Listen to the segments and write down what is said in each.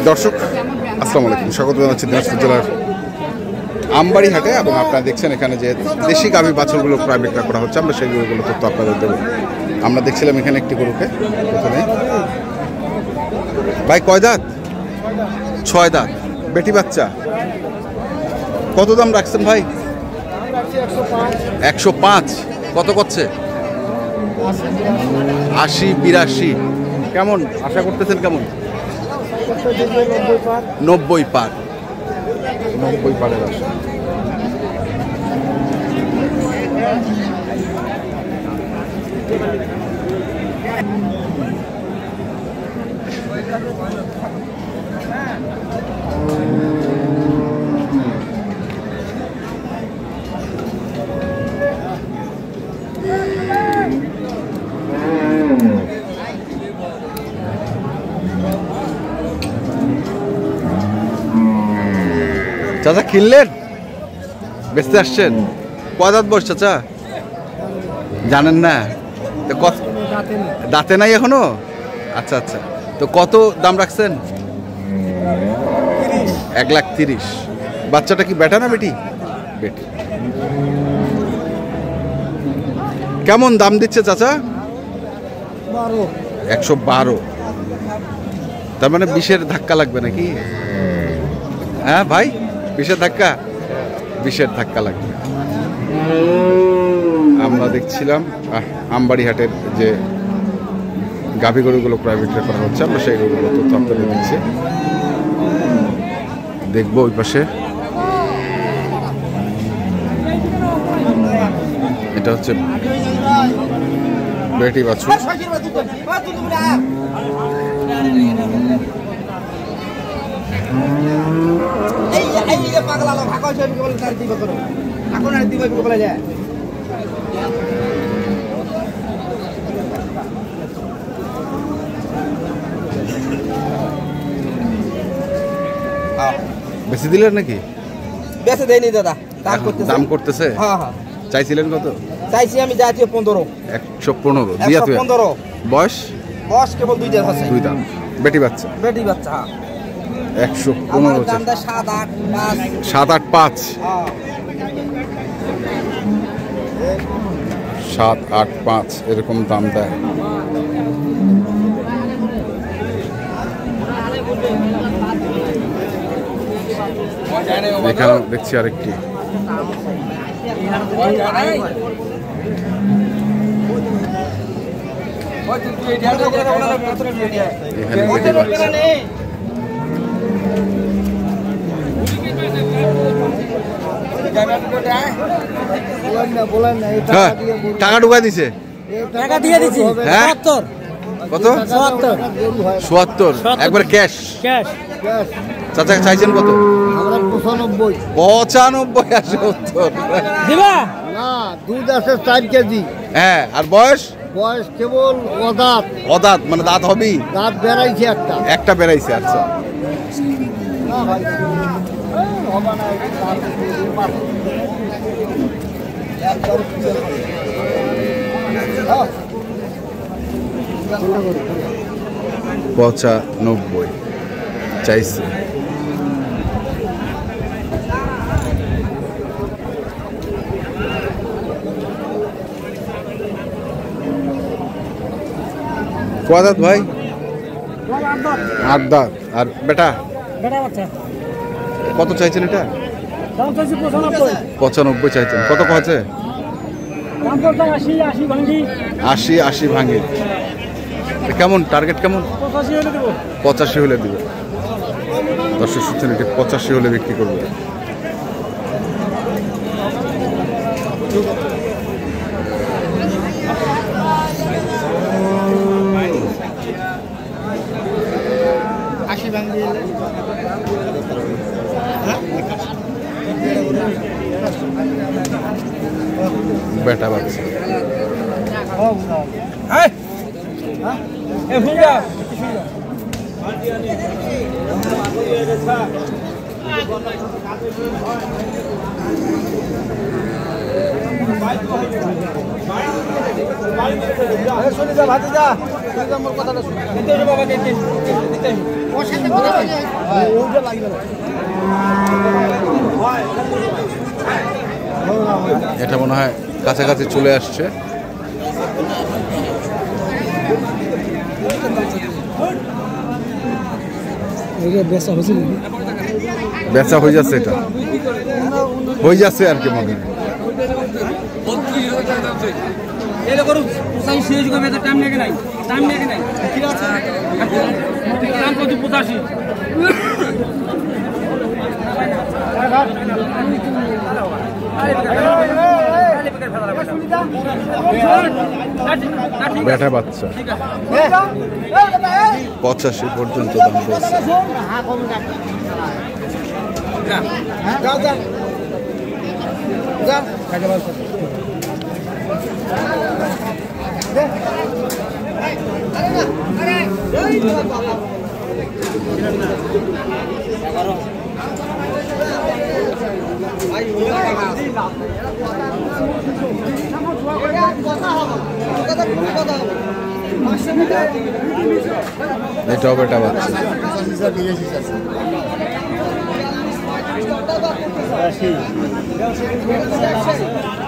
দর্শক আসসালামু আলাইকুম, স্বাগত জানাচ্ছি দিনাজপুর জেলার আমবাড়ি হাটে। এবং আপনারা দেখছেন এখানে যে দেশি গাভী বাছুরগুলো প্রায় বিক্রয় করা হচ্ছে, আমরা সেই গরুগুলো তথ্য আপনাদের দেবো। আমরা দেখছিলাম এখানে একটি গরুকে, প্রথমে ভাই কয় দাঁত? 6 দাঁত, বেটি বাচ্চা। কত দাম রাখছেন ভাই? 105। কত করছে? 80, 82। কেমন আশা করতেছেন? কেমন? 90 পার। 90 পারের আশা। চাচা কিনলেন, বেচতে আসছেন? কয় দাঁত বয়স চাচা? জানেন না? তো কত দাঁতে নাই এখনো? আচ্ছা আচ্ছা, তো কত দাম রাখছেন? 1,30,000। বাচ্চাটা কি বেটা না বেটি? বেটি। কেমন দাম দিচ্ছে চাচা? 112। তার মানে 20-এর ধাক্কা লাগবে নাকি? হ্যাঁ ভাই, 20-এর ধাক্কা? 20-এর ধাক্কা লাগবে। আমরা দেখছিলাম আমবাড়ি হাটের যে গাভী গরুগুলো প্রায় বিক্রয় করা হচ্ছে, আমরা সেই গরুগুলো তথ্য আপনাদের দিচ্ছি। দেখবো ওই পাশে, এটা হচ্ছে বেটি বাছুর। বেশি দিলেন নাকি? বেশি দেয়নি দাদা, দাম করতেছে। চাইছিলেন কত? চাইছি আমি যাচ্ছি 15। 115 দিয়া তুই। 15। বয়স? বয়স কেবল 2 দাঁত আছে। 2 দাঁত, বেটি বাচ্চা। বেটি বাচ্চা। 115 দাম 7, 8, 5। 7, 8, 5। 7, 8, 5 এরকম দাম দেয়। এখানে দেখছি আরেকটি। এখানে বেটি বাচ্চা। হ্যাঁ, টাকা ঢুকা দিছে। টাকা দিয়ে দিছি। হ্যাঁ, কত? 77। একবার ক্যাশ। চাচা চাইছেন কত? আমরা 95। 95 আর 70 দিবা না? দুধ আছে 4 কেজি। হ্যাঁ, আর বয়স? বয়স কেবল অদাঁত। অদাঁত মানে দাঁত হবেই? দাঁত বেরাইছে একটা বেরাইছে। আচ্ছা, না ভাই হবে না। 95 চাইছে। কয় দাঁত ভাই? 8 দাঁত। আর বেটা? কত চাইছেন এটা? 95 চাইছেন। কত কছে? 80 ভাঙে। কেমন টার্গেট? কেমন? 85 হলে দিবে। দর্শক শুনছেন, এটা 85 হলে বিক্রি করবে। বেটা বাচ্চা। এটা মনে হয় কাছাকাছি চলে আসছে। বেচা হয়ে যাচ্ছে, এটা হয়ে যাচ্ছে আর কি মনে হয়। বেটা বাচ্চা 85 পর্যন্ত দাম বলছে। এটাও বেটা বাচ্চা।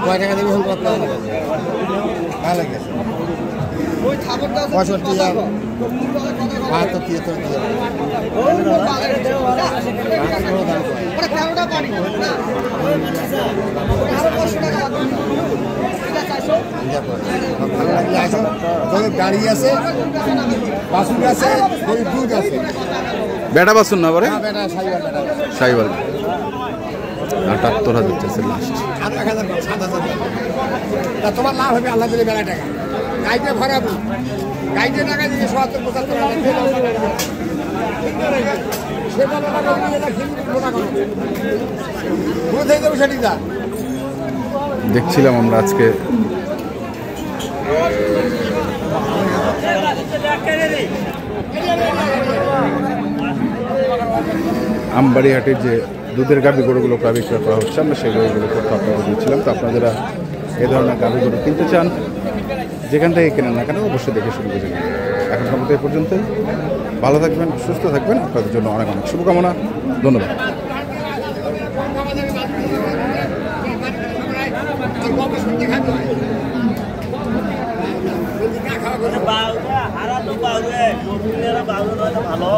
কয় টাকা দেবে? 65,000 গাড়ি আছে, বাসুর আছে, দুধ আছে। বেটা বাসুন না বলে সাইওয়াল 78,000 চাইছে লাস্ট। তোমার লাভ হবে আল্লাহ দিলে বেলা টাকা গাইতে ভরাবো, গাইতে টাকা দিলে 70-75,000 দেখছিলাম আমরা আজকে আমবাড়িহাটের যে দুধের গাভী গরুগুলো প্রায় বিক্রয় করা হচ্ছে, আমরা সেই গরুগুলো তথ্য আপনাদের দিচ্ছিলাম। তো আপনারা যারা এই ধরনের গাভী গরু কিনতে চান, যেখান থেকে কেনেন না কেন অবশ্যই দেখে শুরু করে কিনবেন। এখন সম্পর্কে এ পর্যন্তই। ভালো থাকবেন, সুস্থ থাকবেন, আপনাদের জন্য অনেক অনেক শুভকামনা। ধন্যবাদ। ভালো